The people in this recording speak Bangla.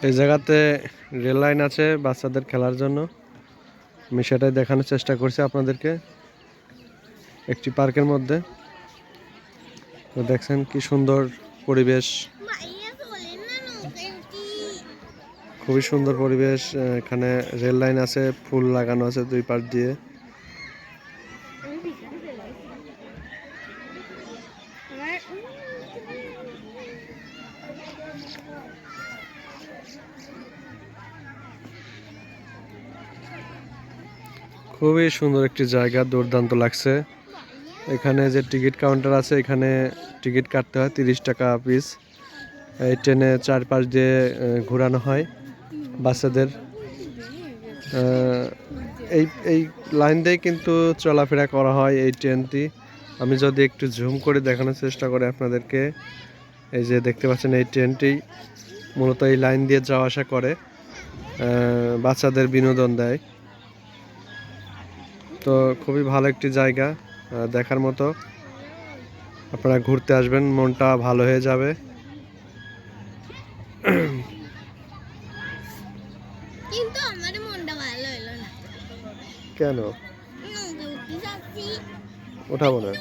এই জায়গাতে রেল লাইন আছে বাচ্চাদের খেলার জন্য। আমি সেটাই দেখানোর চেষ্টা করছি আপনাদেরকে একটি পার্কের মধ্যে। তো দেখছেন কি সুন্দর পরিবেশ, খুবই সুন্দর পরিবেশ। এখানে রেল লাইন আছে, ফুল লাগানো আছে দুই পাশ দিয়ে। খুবই সুন্দর একটি জায়গা, দুর্দান্ত লাগছে। এখানে যে টিকিট কাউন্টার আছে, এখানে টিকিট কাটতে হয় 30 টাকা পিস। এই ট্রেনে চারপাশ দিয়ে ঘোরানো হয় বাচ্চাদের। এই এই লাইন দিয়ে কিন্তু চলাফেরা করা হয় এই ট্রেনটি। আমি যদি একটু জুম করে দেখানোর চেষ্টা করি আপনাদেরকে, এই যে দেখতে পাচ্ছেন এই ট্রেনটি মূলত এই লাইন দিয়ে যাওয়া আসা করে, বাচ্চাদের বিনোদন দেয়। তো খুবই ভালো একটি জায়গা, দেখার মতো। আপনারা ঘুরতে আসবেন, মনটা ভালো হয়ে যাবে। কিন্তু আমার মনটা ভালো হলো না। কেন? ওঠাবো না।